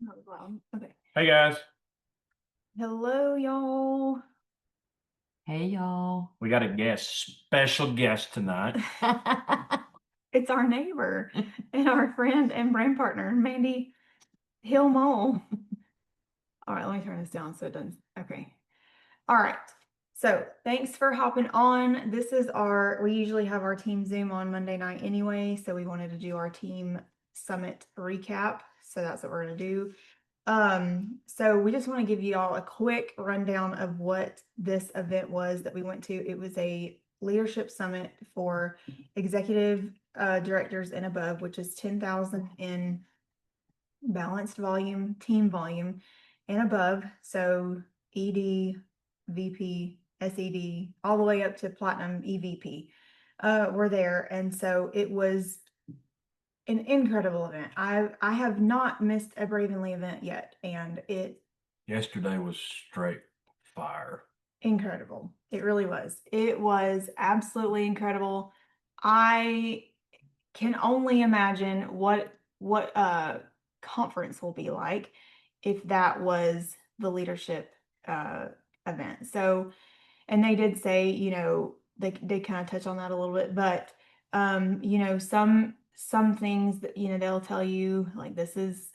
Oh, wow. Okay. Hey guys, Hello, y'all. Hey y'all. we got a special guest tonight. It's our neighbor and our friend and brain partner, Mandy Hill Mole. All right, let me turn this down so it doesn't. Okay. All right. So thanks for hopping on. We usually have our team Zoom on Monday night anyway. So we wanted to do our team summit recap. So that's what we're going to do. So we just want to give you all a quick rundown of what this event was that we went to. It was a leadership summit for executive directors and above, which is 10,000 in balanced volume, team volume and above. So ED, VP, SED, all the way up to platinum EVP were there. And so it was an incredible event. I have not missed a Bravenly event yet, and Yesterday was straight fire. incredible. It really was. It was absolutely incredible. I can only imagine what conference will be like if that was the leadership event. So, and they did say, they kind of touch on that a little bit, but some things that they'll tell you like this is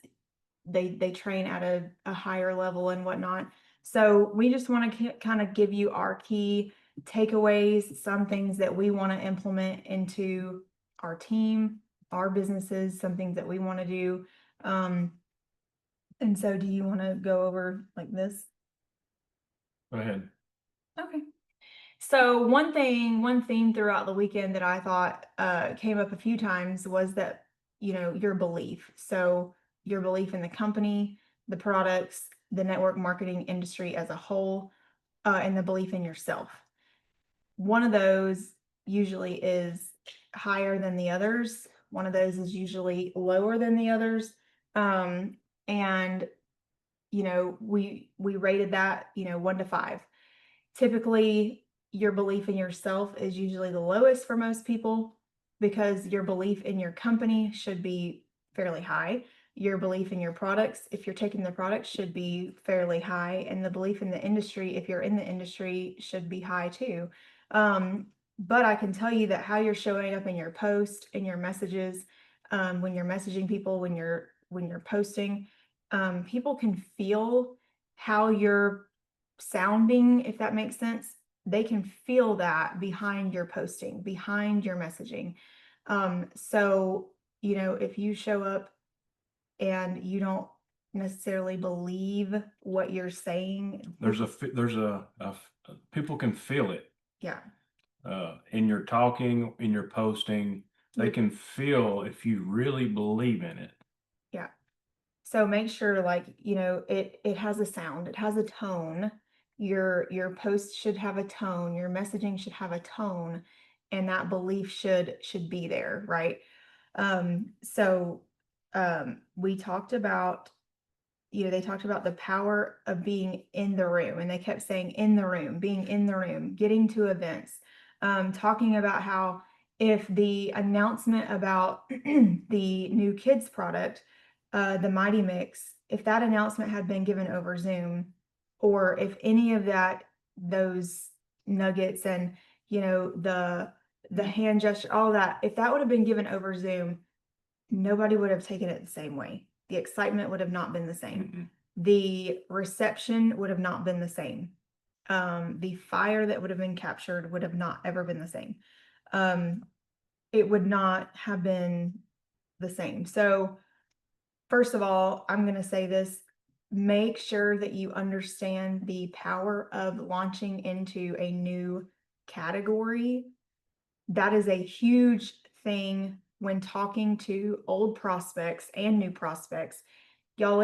they train at a higher level and whatnot. So we just want to kind of give you our key takeaways, some things that we want to implement into our team, our businesses, some things that we want to do. And so do you want to go over like this? Go ahead. Okay. So one theme throughout the weekend that I thought came up a few times was that, your belief. So your belief in the company, the products, the network marketing industry as a whole, and the belief in yourself. One of those usually is higher than the others. One of those is usually lower than the others. And we rated that, 1 to 5. Typically, your belief in yourself is usually the lowest for most people because your belief in your company should be fairly high. Your belief in your products, if you're taking the products, should be fairly high. And the belief in the industry, if you're in the industry, should be high too. But I can tell you that how you're showing up in your post, in your messages, when you're messaging people, when you're posting, people can feel how you're sounding, if that makes sense. They can feel that behind your posting, behind your messaging. So, if you show up and you don't necessarily believe what you're saying, There's people can feel it yeah, in your talking, in your posting. They can feel if you really believe in it. yeah. So make sure it has a sound, it has a tone. Your post should have a tone, your messaging should have a tone, and that belief should be there, right? So we talked about, they talked about the power of being in the room, and they kept saying in the room, being in the room, getting to events, talking about how if the announcement about the new kids product, the Mighty Mix, if that announcement had been given over Zoom, or if any of those nuggets and the hand gesture, all that, if that would have been given over Zoom, nobody would have taken it the same way. The excitement would have not been the same. Mm-mm. The reception would have not been the same. The fire that would have been captured would have not ever been the same. It would not have been the same. So first of all, I'm going to say this, make sure that you understand the power of launching into a new category. That is a huge thing when talking to old prospects and new prospects. Y'all,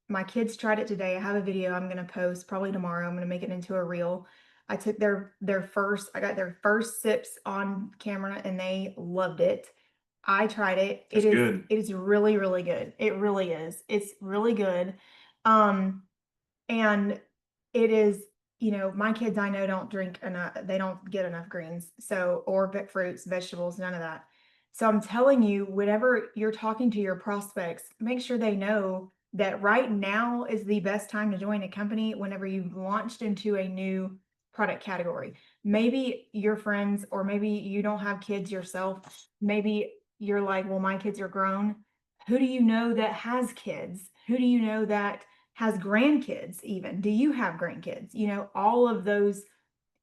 my kids tried it today. I have a video I'm going to post probably tomorrow. I'm going to make it into a reel. I took I got their first sips on camera and they loved it. I tried it. It's good. It is really, really good. It really is. It's really good. And it is, my kids I know don't drink enough, they don't get enough greens. So, or fruits, vegetables, none of that. So I'm telling you, whenever you're talking to your prospects, make sure they know that right now is the best time to join a company whenever you've launched into a new product category. Maybe your friends, or maybe you don't have kids yourself. Maybe you're like, well, my kids are grown. Who do you know that has kids? Who do you know that has grandkids even? Do you have grandkids? You know, all of those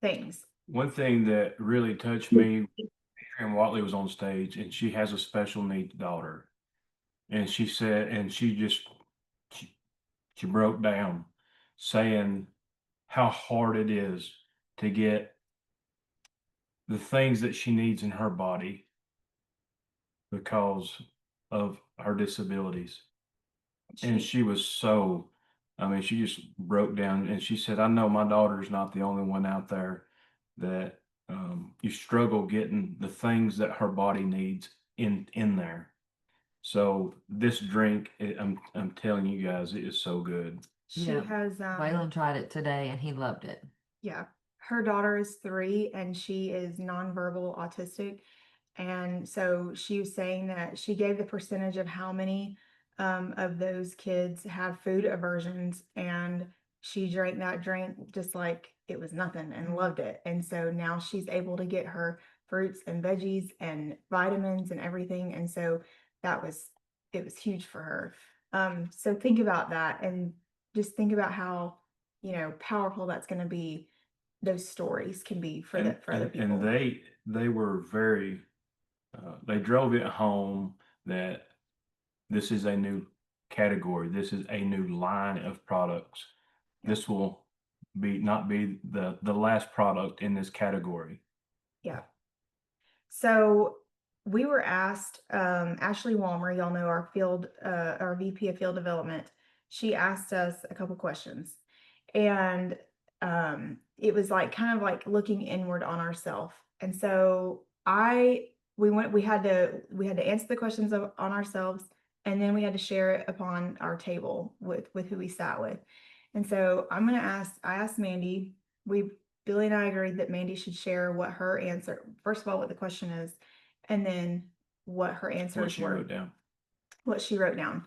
things. One thing that really touched me, Adrienne Watley was on stage and she has a special needs daughter. And she said, and she, she broke down saying how hard it is to get the things that she needs in her body because of her disabilities. And she was so, I mean, she just broke down and she said, I know my daughter's not the only one out there that you struggle getting the things that her body needs in there. So this drink, I'm telling you guys, it is so good. She Yeah. has Waylon tried it today and he loved it. yeah, her daughter is 3 and she is nonverbal autistic. And so she was saying that she gave the percentage of how many of those kids have food aversions, and she drank that drink just like it was nothing and loved it. And so now she's able to get her fruits and veggies and vitamins and everything. And so that was it was huge for her. So think about that, and just think about how, you know, powerful that's going to be. Those stories can be for for other people. And they were very, they drove it home that this is a new category. This is a new line of products. This will not be the last product in this category. Yeah. So we were asked, Ashley Walmer, y'all know our VP of field development. She asked us a couple questions, and it was like kind of like looking inward on ourselves. And so we had to answer the questions on ourselves, and then we had to share it upon our table with who we sat with. And so I asked Mandy, Billy and I agreed that Mandy should share what her answer, first of all, what the question is, and then what her What answers she were, wrote down. what she wrote down.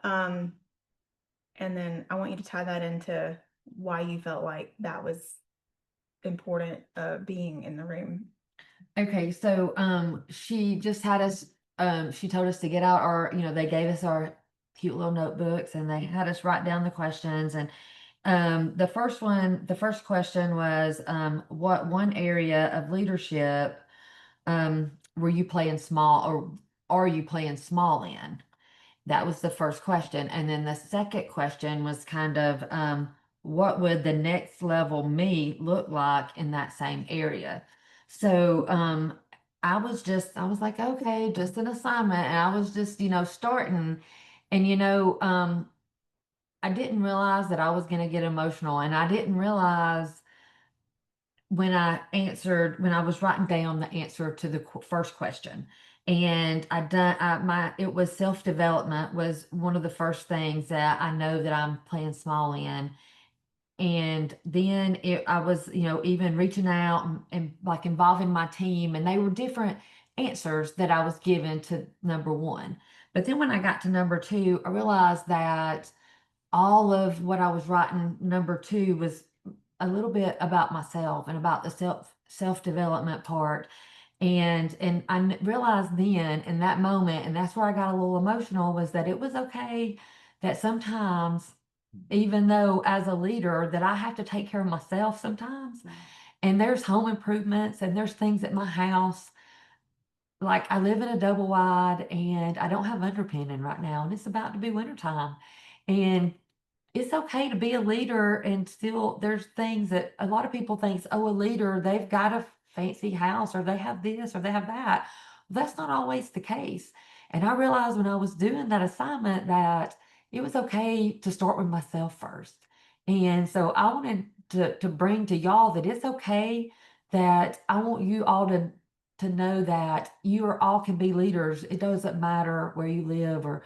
And then I want you to tie that into why you felt like that was important, being in the room. Okay, so she just had us she told us to get out our, they gave us our cute little notebooks and they had us write down the questions. And the first question was what one area of leadership were you playing small, or are you playing small in? That was the first question. And then the second question was kind of what would the next level me look like in that same area? So I was like, okay, just an assignment. And I was just, starting. And, I didn't realize that I was going to get emotional. And I didn't realize when I was writing down the answer to the first question. And it was self-development was one of the first things that I know that I'm playing small in. And then I was, even reaching out and like involving my team, and they were different answers that I was given to number one. But then when I got to number two, I realized that all of what I was writing number two was a little bit about myself and about the self-development part. And I realized then in that moment, and that's where I got a little emotional, was that it was okay that sometimes, even though as a leader, that I have to take care of myself sometimes. And there's home improvements and there's things at my house. Like I live in a double wide and I don't have underpinning right now, and it's about to be wintertime. And it's okay to be a leader, and still there's things that a lot of people think, oh, a leader, they've got a fancy house or they have this or they have that. That's not always the case. And I realized when I was doing that assignment that it was okay to start with myself first. And so I wanted to bring to y'all that it's okay, that I want you all to know that you are all can be leaders. It doesn't matter where you live or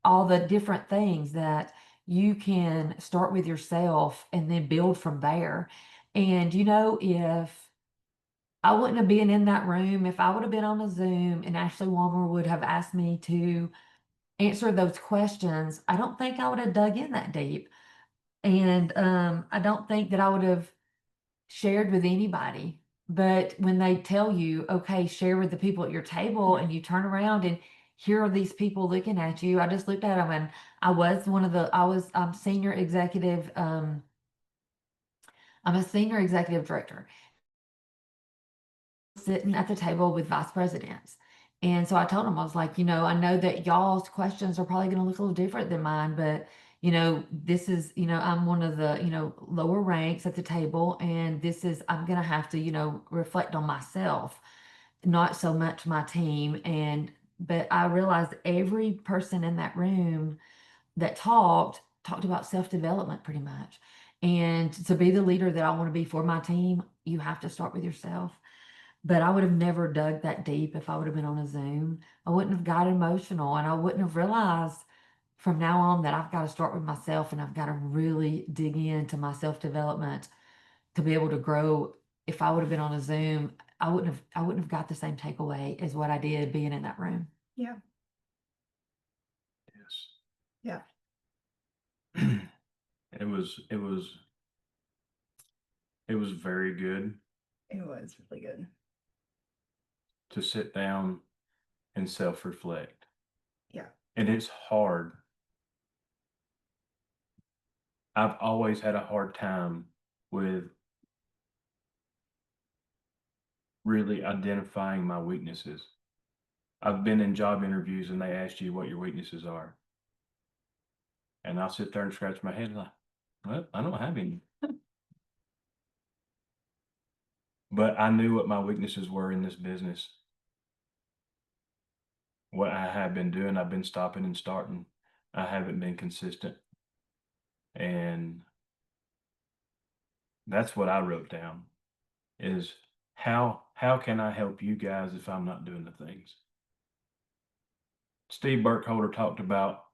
all the different things, that you can start with yourself and then build from there. And if I wouldn't have been in that room, if I would have been on a Zoom and Ashley Walmer would have asked me to answer those questions, I don't think I would have dug in that deep. And I don't think that I would have shared with anybody. But when they tell you, okay, share with the people at your table, and you turn around and here are these people looking at you, I just looked at them, and I'm senior executive, I'm a senior executive director sitting at the table with vice presidents. And so I told him, I was like, I know that y'all's questions are probably going to look a little different than mine, but this is, I'm one of the, lower ranks at the table, and I'm going to have to, reflect on myself, not so much my team. But I realized every person in that room that talked about self-development pretty much. And to be the leader that I want to be for my team, you have to start with yourself. But I would have never dug that deep if I would have been on a Zoom. I wouldn't have got emotional, and I wouldn't have realized from now on that I've got to start with myself, and I've got to really dig into my self-development to be able to grow. If I would have been on a Zoom, I wouldn't have got the same takeaway as what I did being in that room. Yeah. Yes. Yeah. It was very good It was really good. to sit down and self-reflect. Yeah. And it's hard. I've always had a hard time with really identifying my weaknesses. I've been in job interviews and they ask you what your weaknesses are. And I'll sit there and scratch my head like, well, I don't have any. But I knew what my weaknesses were in this business. What I have been doing, I've been stopping and starting. I haven't been consistent. And that's what I wrote down is how can I help you guys if I'm not doing the things? Steve Burkholder talked about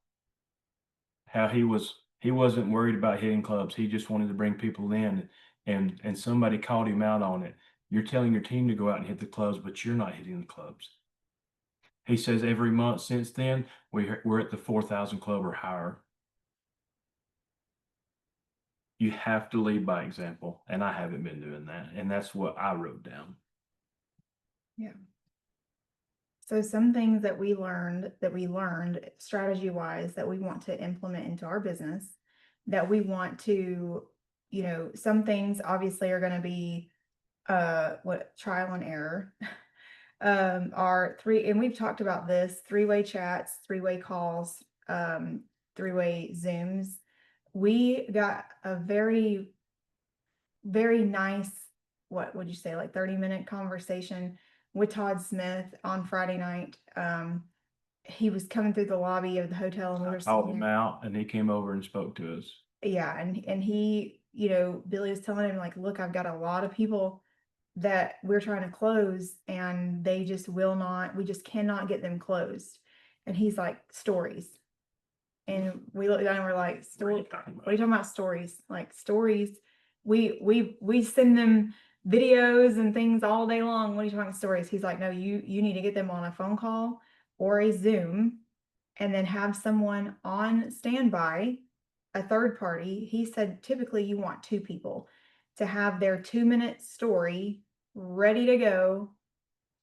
how he wasn't worried about hitting clubs. He just wanted to bring people in, and somebody called him out on it. You're telling your team to go out and hit the clubs, but you're not hitting the clubs. He says every month since then, we're at the 4,000 club or higher. You have to lead by example, and I haven't been doing that, and that's what I wrote down. Yeah. So some things that we learned strategy wise that we want to implement into our business, that we want to, some things obviously are going to be what trial and error. Are and we've talked about this, 3-way chats, 3-way calls, 3-way Zooms. We got a very, very nice, what would you say, like 30-minute conversation with Todd Smith on Friday night. He was coming through the lobby of the hotel, and we I were called sitting him there. out, and he came over and spoke to us. Yeah, and he, Billy was telling him, like, look, I've got a lot of people that we're trying to close, and they just we just cannot get them closed. And he's like, stories. And we looked down and we're like, What are you story, talking what are you talking about? Stories? Like stories. We send them videos and things all day long. What are you talking about stories? He's like, no, you need to get them on a phone call or a Zoom, and then have someone on standby, a third party. He said typically you want 2 people to have their 2-minute story ready to go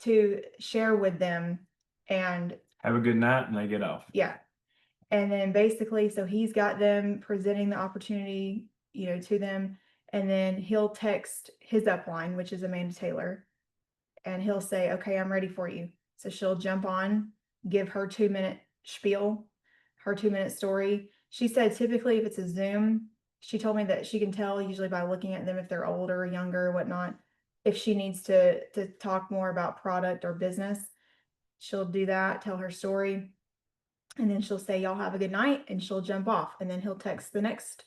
to share with them. And Have a good night, and they get off. yeah. And then basically, so he's got them presenting the opportunity, to them. And then he'll text his upline, which is Amanda Taylor, and he'll say, okay, I'm ready for you. So she'll jump on, give her 2-minute spiel, her 2-minute story. She said typically if it's a Zoom, she told me that she can tell usually by looking at them if they're older or younger or whatnot. If she needs to talk more about product or business, she'll do that, tell her story. And then she'll say, y'all have a good night, and she'll jump off. And then he'll text the next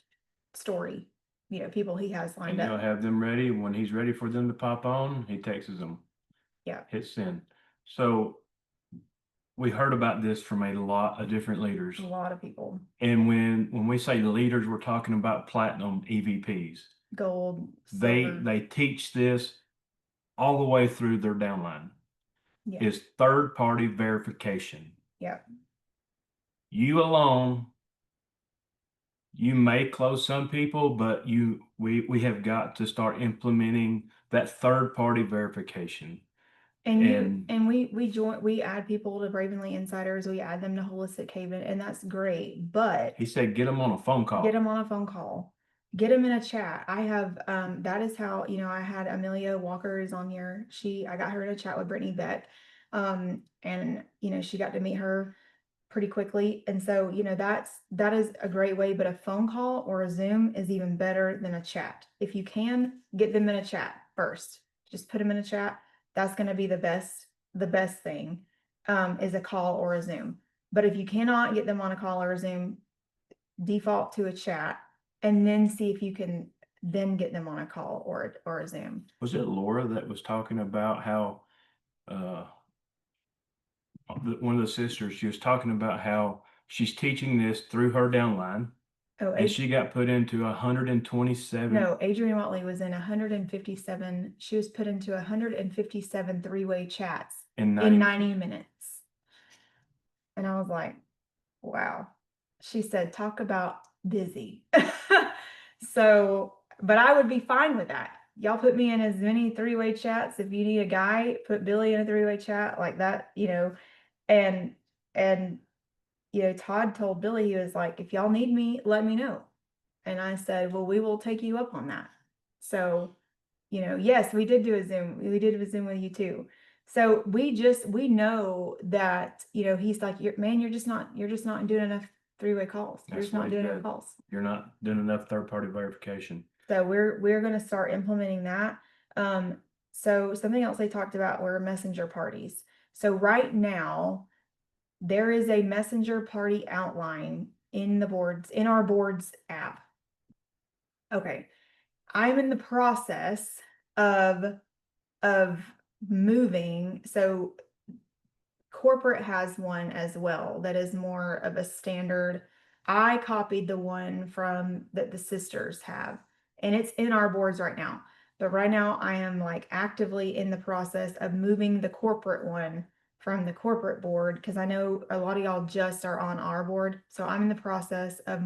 story, people he has lined And he'll up. have them ready. When he's ready for them to pop on, he texts them. Yeah. Hit send. So we heard about this from a lot of different leaders. A lot of people. And when we say the leaders, we're talking about platinum EVPs. Gold, silver. They teach this all the way through their downline. Yeah. Is third party verification. Yeah. you alone, you may close some people, but we have got to start implementing that third party verification. And we add people to Bravenly Insiders, we add them to Holistic Haven, and that's great, but He said, get them on a phone call. get them on a phone call, get them in a chat. I have, that is how, I had Amelia Walker is on here. I got her in a chat with Brittany Beck. And she got to meet her pretty quickly. And so, that is a great way, but a phone call or a Zoom is even better than a chat. If you can get them in a chat first, just put them in a chat. That's going to be the best thing, is a call or a Zoom. But if you cannot get them on a call or a Zoom, default to a chat and then see if you can then get them on a call or a Zoom. Was it Laura that was talking about how, one of the sisters, she was talking about how she's teaching this through her downline Oh, and she got put into 127. no, Adrienne Watley was in 157. She was put into 157 three-way chats in in 90 minutes. And I was like, wow. She said, talk about busy. So, but I would be fine with that. Y'all put me in as many three-way chats. If you need a guy, put Billy in a three-way chat like that, and Todd told Billy, he was like, if y'all need me, let me know. And I said, well, we will take you up on that. So, yes, we did do a Zoom. We did a Zoom with you too. So we know that, he's like, you're just not doing enough three-way calls. You're That's just not what he doing said. enough calls. You're not doing enough third party verification. So we're going to start implementing that. So something else they talked about were messenger parties. So right now there is a messenger party outline in our boards app. Okay. I'm in the process of moving. So corporate has one as well that is more of a standard. I copied the one that the sisters have, and it's in our boards right now. But right now I am like actively in the process of moving the corporate one from the corporate board, because I know a lot of y'all just are on our board. So I'm in the process of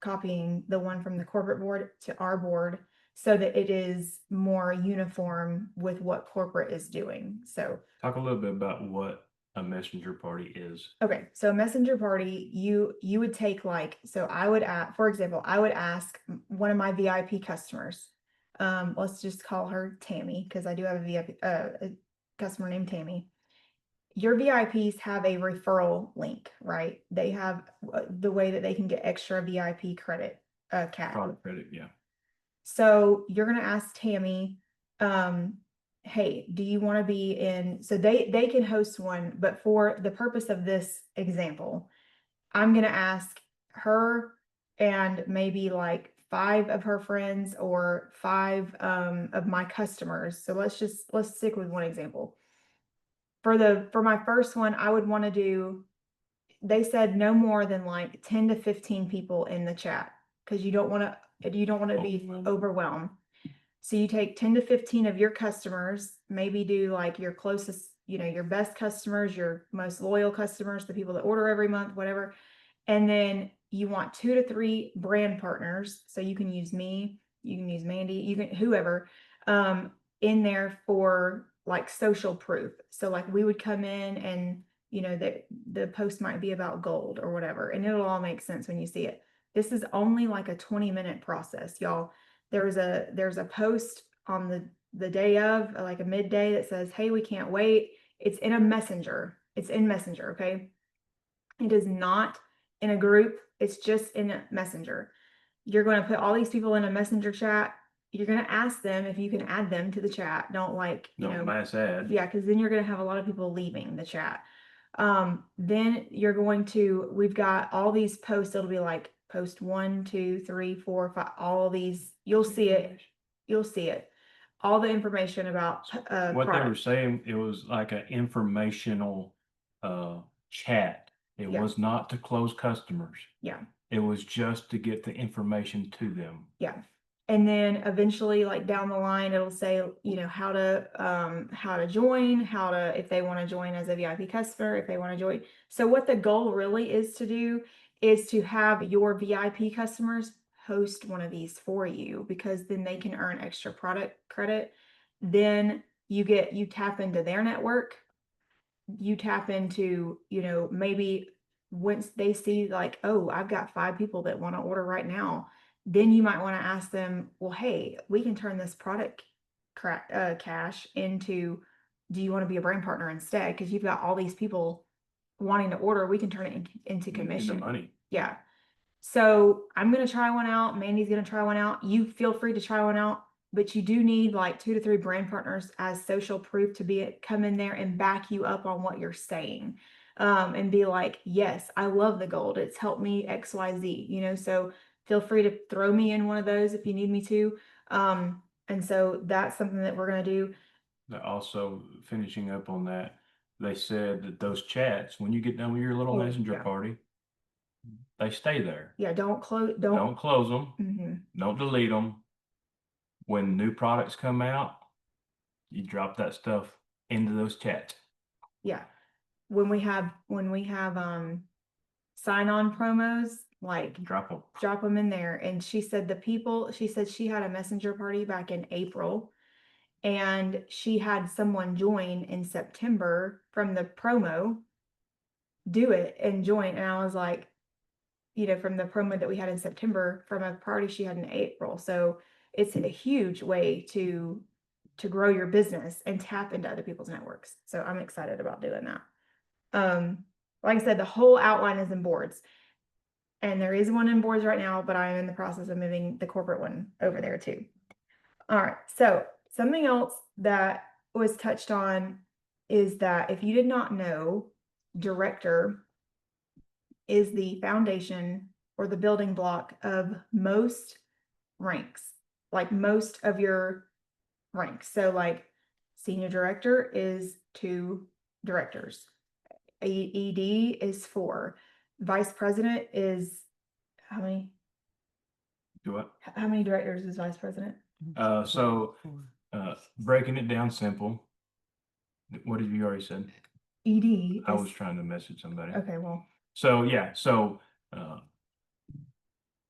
copying the one from the corporate board to our board so that it is more uniform with what corporate is doing. So talk a little bit about what a messenger party is. Okay, so a messenger party, you would take so I would for example, I would ask one of my VIP customers, let's just call her Tammy, because I do have a VIP a customer named Tammy. Your VIPs have a referral link, right? They have the way that they can get extra VIP credit, CAD. Product credit, yeah. So you're gonna ask Tammy, hey, do you want to be in? So they can host one, but for the purpose of this example, I'm gonna ask her and maybe like 5 of her friends or 5 of my customers. So let's stick with one example. For my first one, I would want to do, they said no more than like 10 to 15 people in the chat, because you don't want to be overwhelmed. So you take 10 to 15 of your customers, maybe do like your closest, your best customers, your most loyal customers, the people that order every month, whatever. And then you want 2 to 3 brand partners. So you can use me, you can use Mandy, you can whoever, in there for like social proof. So like we would come in and the post might be about gold or whatever, and it'll all make sense when you see it. This is only like a 20-minute process, y'all. There's a post on the day of, like a midday, that says, hey, we can't wait. It's in a messenger. It's in Messenger, okay? It is not in a group. It's just in a messenger. You're going to put all these people in a messenger chat. You're going to ask them if you can add them to the chat. Don't mass add. Yeah, because then you're going to have a lot of people leaving the chat. Then we've got all these posts. It'll be like post 1, 2, 3, 4, 5, all these. You'll see it. All the information about what they were products. saying, it was like an informational chat. It Yeah. was not to close customers. Yeah. It was just to get the information to them. Yeah. And then eventually, like down the line, it'll say, you know, how to join, if they want to join as a VIP customer, if they want to join. So what the goal really is to do is to have your VIP customers host one of these for you, because then they can earn extra product credit. Then you tap into their network, you tap into, you know, maybe once they see like, oh, I've got 5 people that want to order right now, then you might want to ask them, well, hey, we can turn this product cash into, do you want to be a brand partner instead? Because you've got all these people wanting to order, we can turn it into Into commission. money. Yeah. So I'm going to try one out. Mandy's going to try one out. You feel free to try one out, but you do need like 2 to 3 brand partners as social proof to come in there and back you up on what you're saying. And be like, yes, I love the gold. It's helped me XYZ, you know, so feel free to throw me in one of those if you need me to. And so that's something that we're going to do. Also, finishing up on that, they said that those chats, when you get done with your little Oh, messenger yeah. party, they stay there. Yeah. Don't close. Don't close them. Mhm. Don't delete them. When new products come out, you drop that stuff into those chats. Yeah. When we have sign on promos, like Drop them. drop them in there. And she said she said she had a messenger party back in April, and she had someone join in September from the promo, do it and join. And I was like, you know, from the promo that we had in September from a party she had in April. So it's a huge way to grow your business and tap into other people's networks. So I'm excited about doing that. Like I said, the whole outline is in boards. And there is one in boards right now, but I am in the process of moving the corporate one over there too. All right. So something else that was touched on is that if you did not know, director is the foundation or the building block of most ranks, like most of your ranks. So like senior director is 2 directors. ED is 4. Vice president is how many? Do what? How many directors is vice president? Breaking it down simple. What did you already said? ED I is was trying to message somebody. okay. Well, So yeah,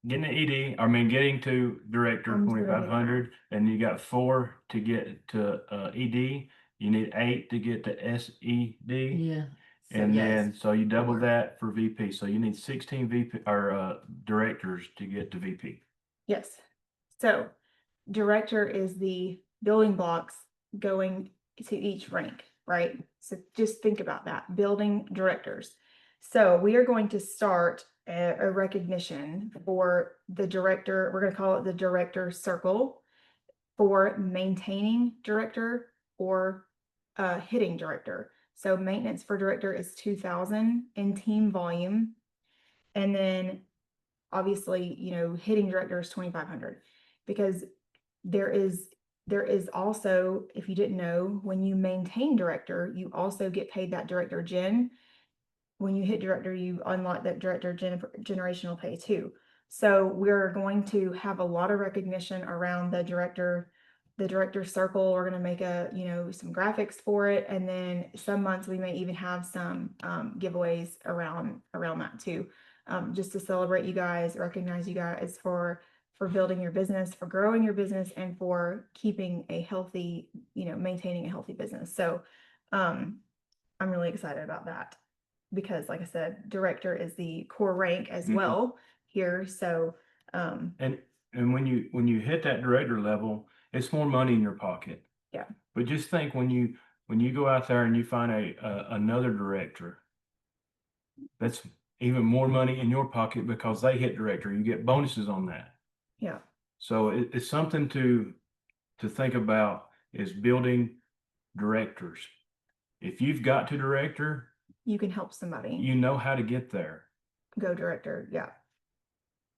getting the ED, getting to director I'm just gonna do 2500, and you got 4 to get to ED. You need 8 to get to SED, Yeah. and yes. then so you double 4. that for VP. So you need 16 VP or directors to get to VP. yes. So director is the building blocks going to each rank, right? So just think about that, building directors. So we are going to start a recognition for the director. We're going to call it the director circle for maintaining director or hitting director. So maintenance for director is 2,000 in team volume. And then obviously, you know, hitting director is 2,500, because there is also, if you didn't know, when you maintain director, you also get paid that director gen. When you hit director, you unlock that director generational pay too. So we're going to have a lot of recognition around the director circle. We're going to make some graphics for it. And then some months we may even have some giveaways around that too. Just to celebrate you guys, recognize you guys for building your business, for growing your business, and for keeping a healthy, maintaining a healthy business. So I'm really excited about that, because like I said, director is the core rank as well here. So and when you hit that director level, it's more money in your pocket. Yeah. But just think when you go out there and you find another director, that's even more money in your pocket because they hit director. You get bonuses on that. Yeah. So it's something to think about, is building directors. If you've got to director, you can help somebody. You know how to get there. Go director. Yeah.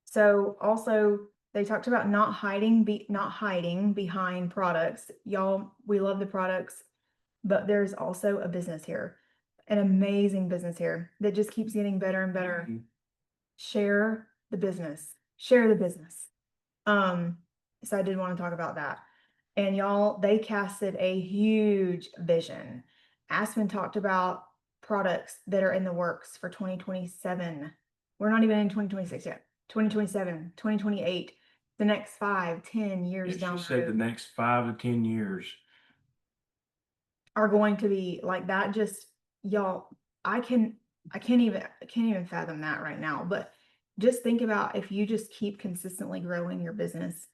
So also they talked about not hiding behind products. Y'all, we love the products, but there's also a business here, an amazing business here that just keeps getting better and better. Share the business. So I did want to talk about that. And y'all, they casted a huge vision. Aspen talked about products that are in the works for 2027. We're not even in 2026 yet. 2027, 2028, the next 5, 10 years She down the said the road next 5 to 10 years. are going to be like that. Just y'all, I can't even fathom that right now. But just think about if you just keep consistently growing your business,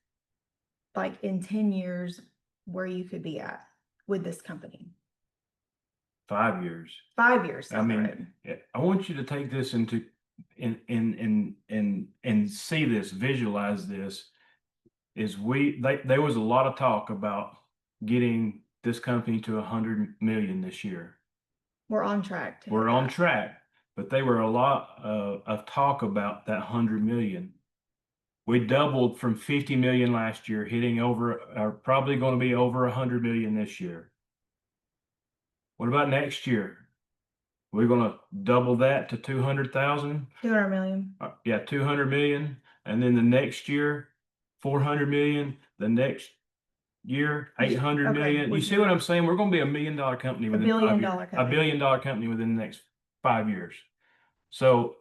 like in 10 years, where you could be at with this company. 5 years. 5 years I down the mean, road. I want you to take this into and see this, visualize this. There was a lot of talk about getting this company to 100 million this year. We're on track. We're on track, but they were a lot of talk about that 100 million. We doubled from 50 million last year, hitting over, are probably going to be over 100 million this year. What about next year? We're going to double that to 200,000. 200 million. Yeah, 200 million. And then the next year, 400 million. The next year, 800 Okay, million. You which see is what I'm saying? We're going to be $1 million company a within $1 billion 5 years. company. $1 billion company within the next 5 years. So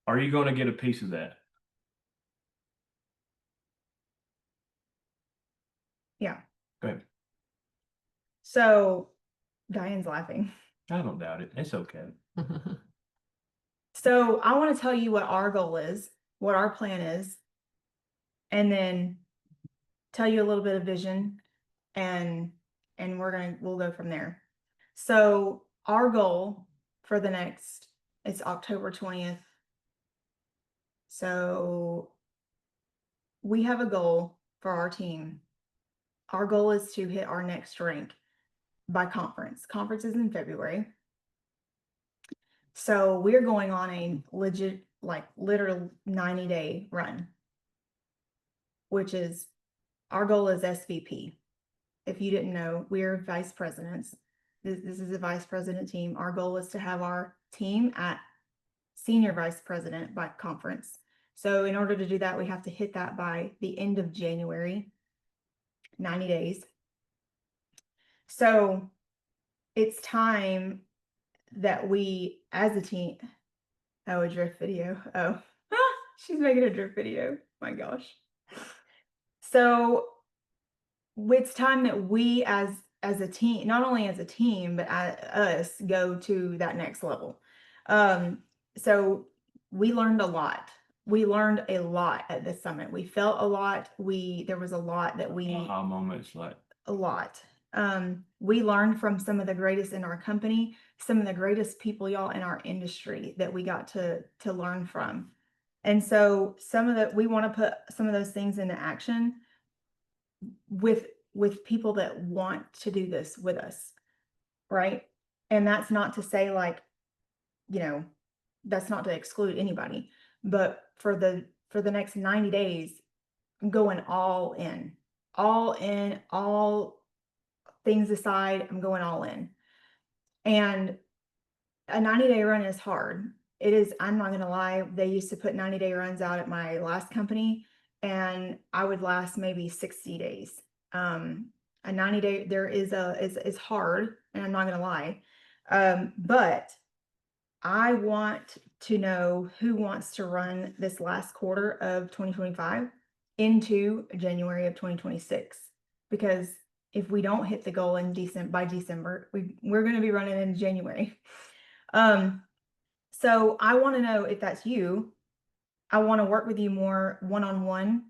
are you going to get a piece of that? Yeah. Good. So Diane's laughing. I don't doubt it. It's okay. So I want to tell you what our goal is, what our plan is, and then tell you a little bit of vision, and we'll go from there. So our goal for the next, it's October 20th. So we have a goal for our team. Our goal is to hit our next rank by conference. Conference is in February. So we're going on a legit, like literal 90-day run, which is our goal is SVP. If you didn't know, we're vice presidents. This is a vice president team. Our goal is to have our team at senior vice president by conference. So in order to do that, we have to hit that by the end of January, 90 days. So it's time that we, as a team, a drift video. Oh, she's making a drift video. My gosh. So it's time that we as a team, not only as a team, but us go to that next level. So we learned a lot. We learned a lot at this summit. We felt a lot. There was a lot that we Aha moments, like a lot. We learned from some of the greatest in our company, some of the greatest people, y'all, in our industry that we got to learn from. And so we want to put some of those things into action with people that want to do this with us. Right. And that's not to say like, that's not to exclude anybody, but for the next 90 days, I'm going all in, all things aside, I'm going all in. And a 90-day run is hard. It is, I'm not going to lie. They used to put 90-day runs out at my last company, and I would last maybe 60 days. A 90-day is hard, and I'm not going to lie. But I want to know who wants to run this last quarter of 2025 into January of 2026, because if we don't hit the goal in by December, we're going to be running in January. So I want to know if that's you. I want to work with you more one-on-one,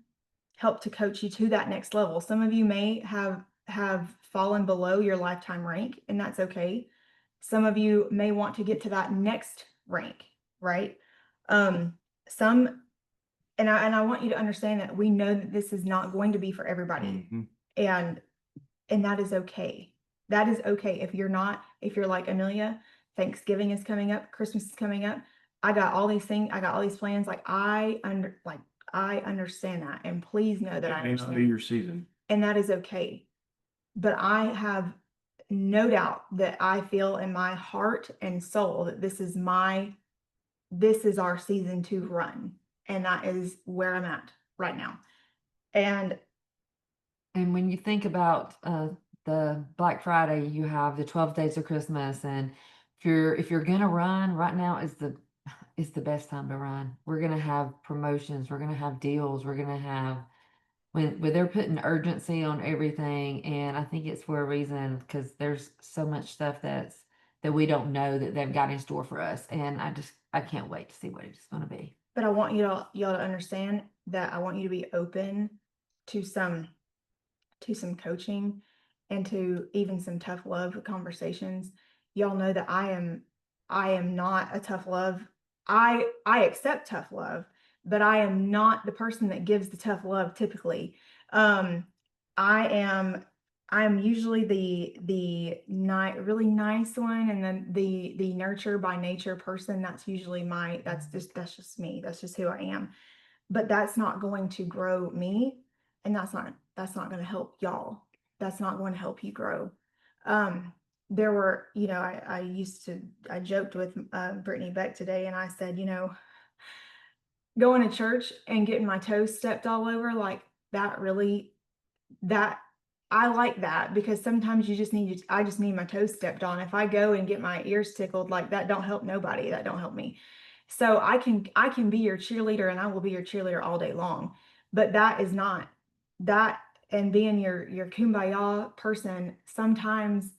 help to coach you to that next level. Some of you may have fallen below your lifetime rank, and that's okay. Some of you may want to get to that next rank, right? And I want you to understand that we know that this is not going to be for everybody. Mhm. And that is okay. That is okay. If you're like Amelia, Thanksgiving is coming up, Christmas is coming up. I got all these things, I got all these plans. Like I understand that. And please know that I It may not be understand. your season. And that is okay. But I have no doubt that I feel in my heart and soul that this is our season to run. And that is where I'm at right now. And And when you think about the Black Friday, you have the 12 days of Christmas, and if you're gonna run right now is the best time to run. We're gonna have promotions, we're gonna have deals, we're gonna have when they're putting urgency on everything, and I think it's for a reason because there's so much stuff that we don't know that they've got in store for us, and I can't wait to see what it's gonna be. but I want y'all to understand that I want you to be open to some coaching and to even some tough love conversations. Y'all know that I am not a tough love. I accept tough love, but I am not the person that gives the tough love typically. Um I am I'm usually the really nice one, and then the nurture by nature person. That's usually that's just me. That's just who I am. But that's not going to grow me, and that's not going to help y'all. That's not going to help you grow. There were, I joked with Brittany Beck today, and I said, going to church and getting my toes stepped all over, like that really, that I like that, because sometimes I just need my toes stepped on. If I go and get my ears tickled, like that don't help nobody. That don't help me. So I can be your cheerleader, and I will be your cheerleader all day long. But that is not that, and being your kumbaya person sometimes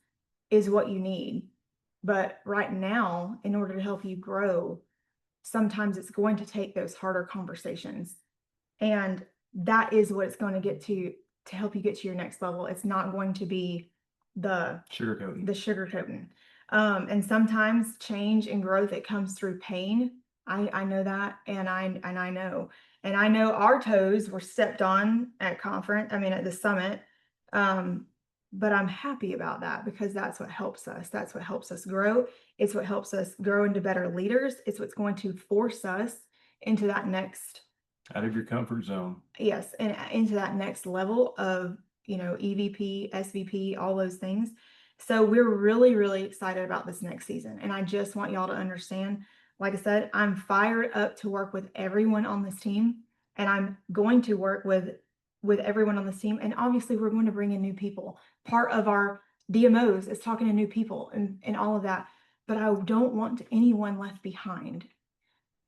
is what you need. But right now, in order to help you grow, sometimes it's going to take those harder conversations. And that is what it's going to get to help you get to your next level. It's not going to be the Sugarcoating. sugarcoating. And sometimes change and growth, it comes through pain. I know that, and I know our toes were stepped on at at the summit. But I'm happy about that, because that's what helps us. That's what helps us grow. It's what helps us grow into better leaders. It's what's going to force us into that next, Out of your comfort zone. yes, and into that next level of, EVP, SVP, all those things. So we're really, really excited about this next season. And I just want y'all to understand, like I said, I'm fired up to work with everyone on this team, and I'm going to work with everyone on this team. And obviously we're going to bring in new people. Part of our DMOs is talking to new people and all of that. But I don't want anyone left behind.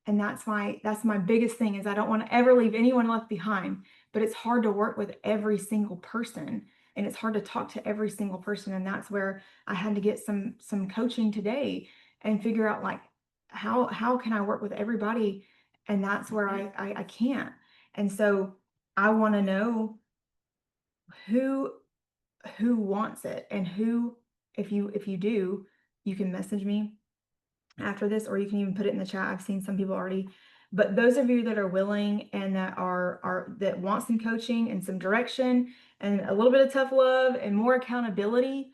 And that's my biggest thing, is I don't want to ever leave anyone left behind. But it's hard to work with every single person, and it's hard to talk to every single person. And that's where I had to get some coaching today and figure out, like, how can I work with everybody. And that's where I can't. And so I want to know who wants it, and who, if you do, you can message me after this, or you can even put it in the chat. I've seen some people already. But those of you that are willing, and that that want some coaching and some direction and a little bit of tough love and more accountability,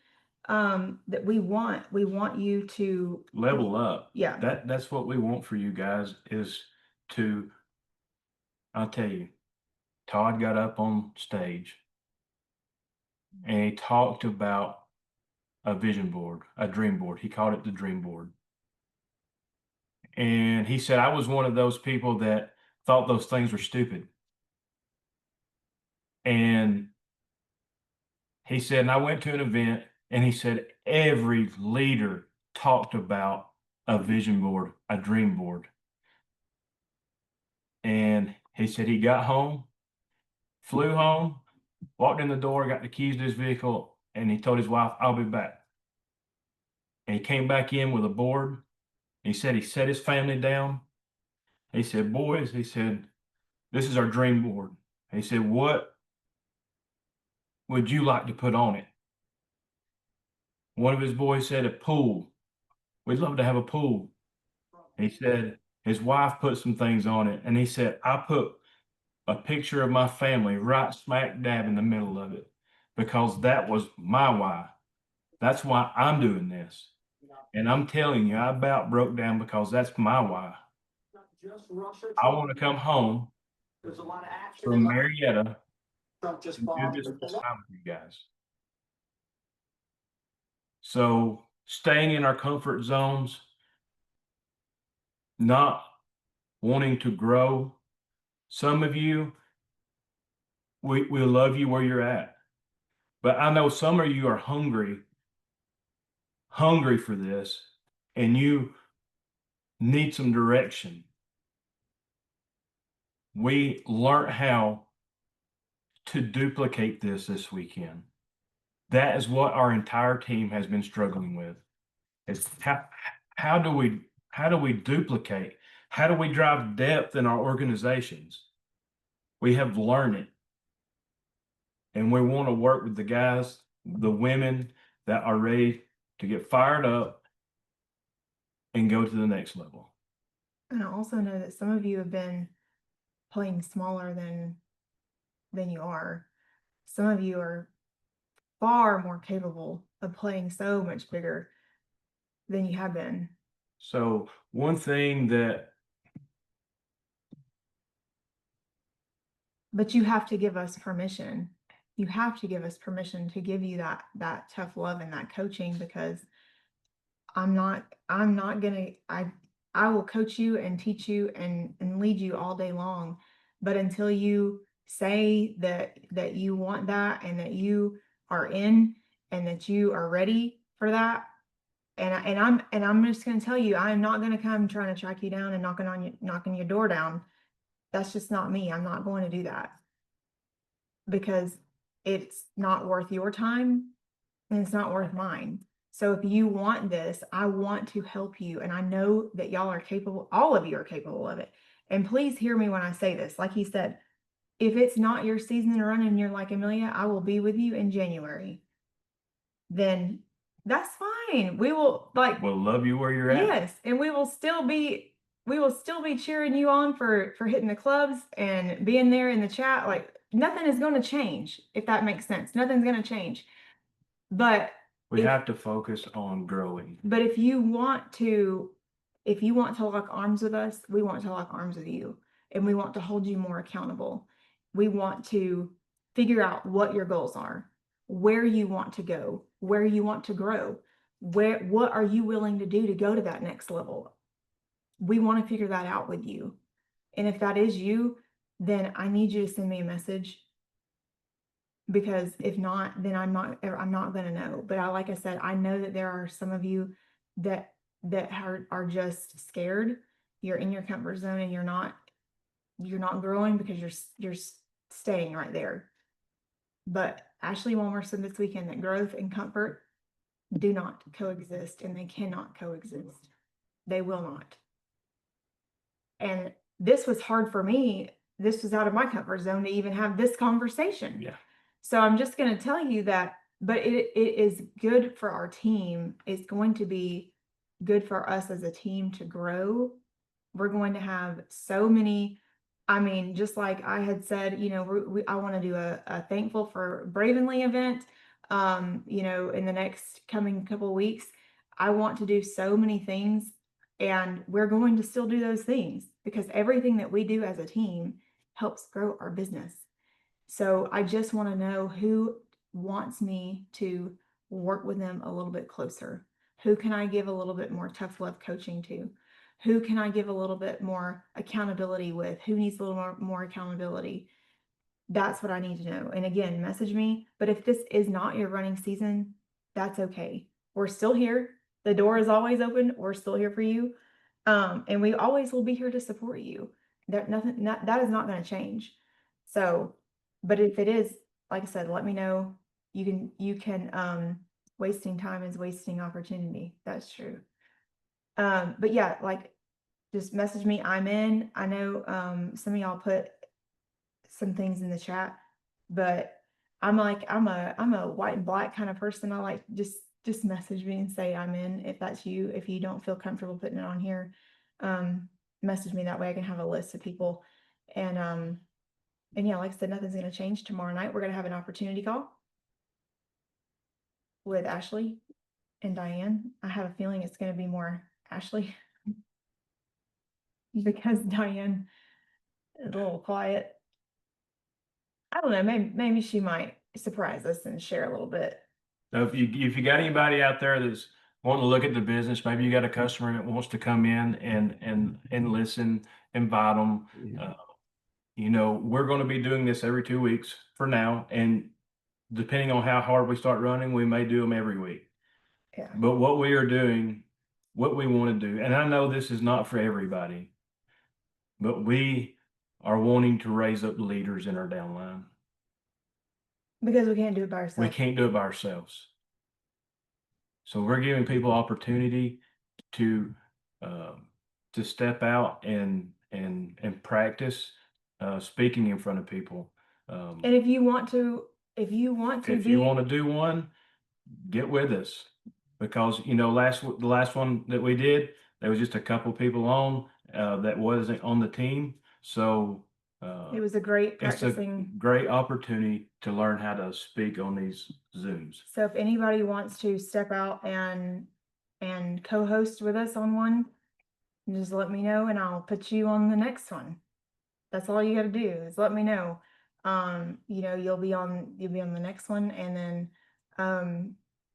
that we want you to Level up. Yeah. That's what we want for you guys, is to, I'll tell you, Todd got up on stage and he talked about a vision board, a dream board. He called it the dream board. And he said, I was one of those people that thought those things were stupid. And he said, and I went to an event, and he said, every leader talked about a vision board, a dream board. And he said he got home, flew home, walked in the door, got the keys to his vehicle, and he told his wife, I'll be back. And he came back in with a board. He said he set his family down. He said, boys, he said, this is our dream board. He said, what would you like to put on it? One of his boys said, a pool. We'd love to have a pool. He said his wife put some things on it. And he said, I put a picture of my family right smack dab in the middle of it, because that was my why. That's why I'm doing this. And I'm telling you, I about broke down, because that's my why. I want to come home from Marietta and do this full time with you guys. So staying in our comfort zones, not wanting to grow. Some of you, we love you where you're at. But I know some of you are hungry for this, and you need some direction. We learned how to duplicate this weekend. That is what our entire team has been struggling with. Is how do we duplicate? How do we drive depth in our organizations? We have learned it. And we want to work with the guys, the women that are ready to get fired up and go to the next level. And I also know that some of you have been playing smaller than you are. Some of you are far more capable of playing so much bigger than you have been. So one thing that But you have to give us permission. You have to give us permission to give you that tough love and that coaching, because I'm not gonna I will coach you and teach you and lead you all day long. But until you say that you want that and that you are in and that you are ready for that, and I'm just gonna tell you, I'm not gonna come trying to track you down and knocking your door down. That's just not me. I'm not going to do that, because it's not worth your time and it's not worth mine. So if you want this, I want to help you. And I know that y'all are capable, all of you are capable of it. And please hear me when I say this. Like he said, if it's not your season to run and you're like, Amelia, I will be with you in January, then that's fine. We will, like, will love you where you're at. yes, and we will still be cheering you on for hitting the clubs and being there in the chat. Like, nothing is going to change, if that makes sense. Nothing's going to change. But We if- have to focus on growing. but if you want to lock arms with us, we want to lock arms with you, and we want to hold you more accountable. We want to figure out what your goals are, where you want to go, where you want to grow, what are you willing to do to go to that next level. We want to figure that out with you. And if that is you, then I need you to send me a message, because if not, then I'm not going to know. But like I said, I know that there are some of you that are just scared. You're in your comfort zone and you're not growing because you're staying right there. But Ashley Walmer said this weekend that growth and comfort do not coexist, and they cannot coexist. They will not. And this was hard for me. This was out of my comfort zone to even have this conversation. Yeah. So I'm just going to tell you that, but it is good for our team. It's going to be good for us as a team to grow. We're going to have so many, I mean, just like I had said, you know, I want to do a Thankful for Bravenly event, you know, in the next coming couple of weeks. I want to do so many things, and we're going to still do those things, because everything that we do as a team helps grow our business. So I just want to know who wants me to work with them a little bit closer. Who can I give a little bit more tough love coaching to? Who can I give a little bit more accountability with? Who needs a little more accountability? That's what I need to know. And again, message me. But if this is not your running season, that's okay. We're still here. The door is always open. We're still here for you. And we always will be here to support you. That is not going to change. So, but if it is, like I said, let me know. You can wasting time is wasting opportunity. That's true. But yeah, like, just message me. I'm in. I know some of y'all put some things in the chat, but I'm a white and black kind of person. I like just message me and say I'm in. If that's you, if you don't feel comfortable putting it on here, message me. That way I can have a list of people. And yeah, like I said, nothing's going to change. Tomorrow night we're going to have an opportunity call with Ashley and Diane. I have a feeling it's going to be more Ashley because Diane is a little quiet. I don't know, maybe she might surprise us and share a little bit. So if you got anybody out there that's wanting to look at the business, maybe you got a customer that wants to come in and listen, invite them. you know, we're going to be doing this every 2 weeks for now. And depending on how hard we start running, we may do them every week. Yeah. But what we are doing, what we want to do, and I know this is not for everybody, but we are wanting to raise up leaders in our downline. Because we can't do it by We ourselves. can't do it by ourselves. So we're giving people opportunity to step out and practice speaking in front of people. And if you want to If you want to do one, get with us, because you know the last one that we did, there was just a couple people on that wasn't on the team. So it was a great it's a practicing. great opportunity to learn how to speak on these Zooms. So if anybody wants to step out and co-host with us on one, just let me know and I'll put you on the next one. That's all you got to do is let me know. You know, you'll be on the next one, and then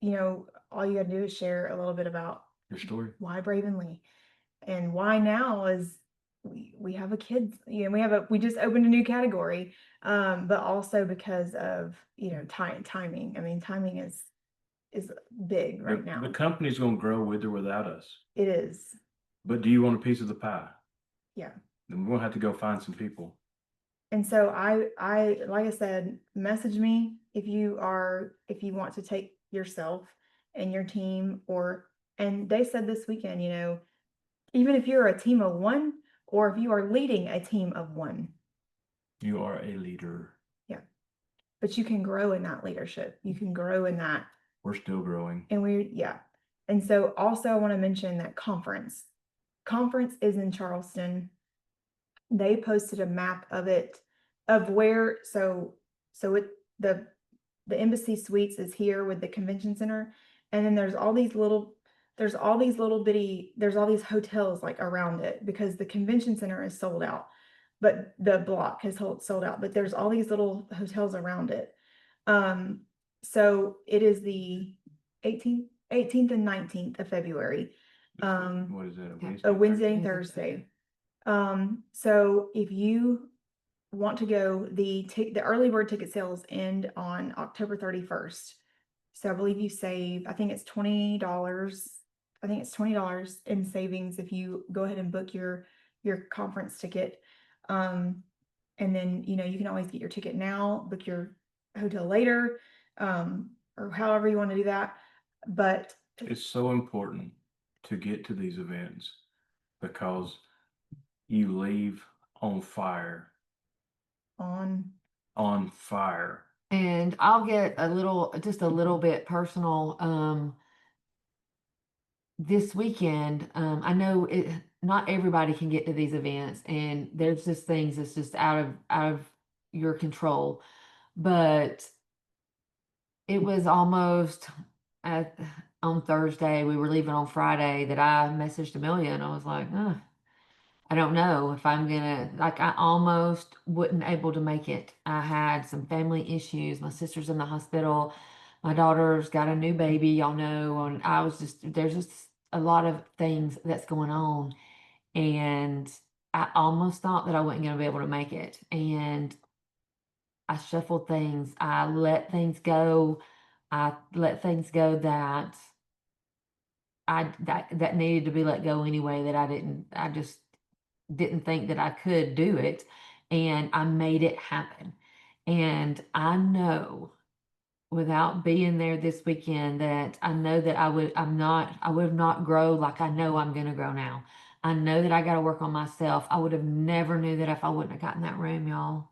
you know, all you got to do is share a little bit about Your story. why Bravenly, and why now is we have a kids, you know, we just opened a new category, but also because of, you know, timing. I mean, timing is big right now. The company's going to grow with or without us. It is. But do you want a piece of the pie? Yeah. Then we're going to have to go find some people. And so I like I said, message me if you want to take yourself and your team, and they said this weekend, you know, even if you're a team of one, or if you are leading a team of one, you are a leader. Yeah. But you can grow in that leadership. You can grow in that. We're still growing. And yeah. And so also I want to mention that conference is in Charleston. They posted a map of it, of where, so the Embassy Suites is here with the convention center. And then there's all these hotels like around it, because the convention center is sold out, but the block has sold out, but there's all these little hotels around it. So it is the 18th and 19th of February. What is that? A Wednesday and Thursday. So if you want to go, the early bird ticket sales end on October 31st. So I believe you save, I think it's $20. I think it's $20 in savings if you go ahead and book your conference ticket. And then, you know, you can always get your ticket now, book your hotel later, or however you want to do that. But it's so important to get to these events, because you leave on fire. On fire. And I'll get just a little bit personal. This weekend, I know not everybody can get to these events, and there's just things that's just out of your control. But it was almost on Thursday, we were leaving on Friday, that I messaged Amelia and I was like, I don't know if I'm gonna, like, I almost wasn't able to make it. I had some family issues. My sister's in the hospital. My daughter's got a new baby, y'all know, and there's just a lot of things that's going on. And I almost thought that I wasn't gonna be able to make it. And I shuffled things. I let things go. I let things go that that needed to be let go anyway, that I just didn't think that I could do it, and I made it happen. And I know, without being there this weekend, that I know that I would not grow like I know I'm going to grow now. I know that I got to work on myself. I would have never knew that if I wouldn't have gotten that room, y'all.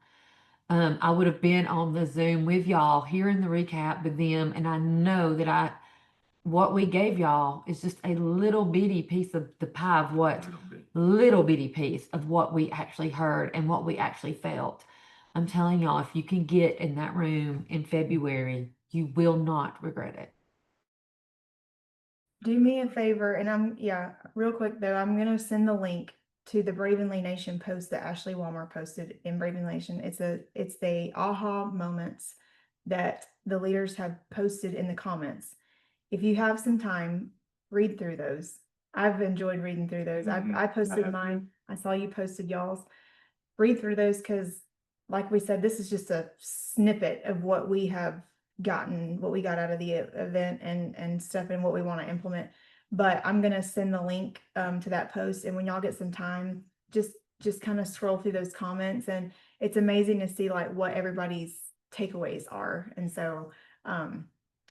I would have been on the Zoom with y'all, hearing the recap with them, and I know that what we gave y'all is just a little bitty piece of the pie of what little bitty piece of what we actually heard and what we actually felt. I'm telling y'all, if you can get in that room in February, you will not regret it. Do me a favor, and real quick though, I'm gonna send the link to the Bravenly Nation post that Ashley Walmer posted in Bravenly Nation. It's the aha moments that the leaders have posted in the comments. If you have some time, read through those. I've enjoyed reading through those. I posted mine. I saw you posted y'all's. read through those because, like we said, this is just a snippet of what we have gotten, what we got out of the event and stuff and what we want to implement. But I'm gonna send the link to that post, and when y'all get some time, just kind of scroll through those comments, and it's amazing to see like what everybody's takeaways are. And so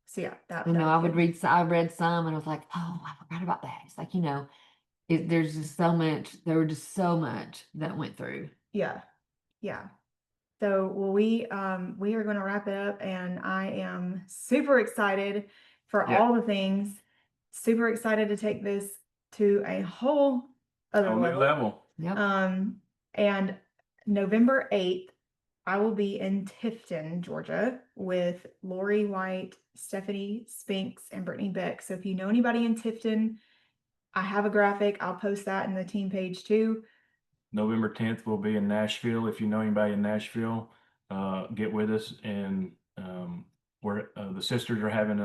so yeah, that I know that I was would good. read, I read some and I was like, oh, I forgot about that. It's like, there's just so much, there were just so much that went through. Yeah. Yeah. So, well, we are going to wrap it up, and I am super excited for Yeah. all the things. Super excited to take this to a whole other On new level. Yep. And November 8th, I will be in Tifton, Georgia, with Lori White, Stephanie Spinks, and Brittany Beck. So if you know anybody in Tifton, I have a graphic. I'll post that in the team page too. November 10th, we'll be in Nashville. If you know anybody in Nashville, get with us. And we're the sisters are having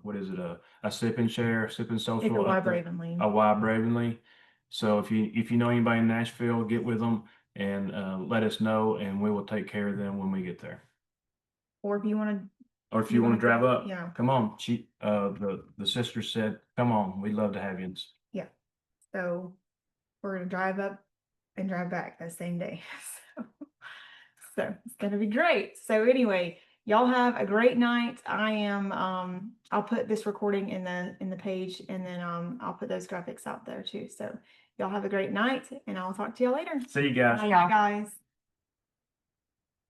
what is it, a sip and share, sip and social. It's a Y up there, Bravenly. a Y Bravenly. So if you know anybody in Nashville, get with them and let us know, and we will take care of them when we get there. Or if you want to, Or if You you want wanna to drive go? up, Yeah. come on. The sister said, "Come on, we'd love to have you." yeah. So we're going to drive up and drive back that same day. So it's going to be great. So anyway, y'all have a great night. I'll put this recording in the page, and then I'll put those graphics out there too. So y'all have a great night, and I'll talk to y'all later. See you guys. Bye, y'all. Bye, guys.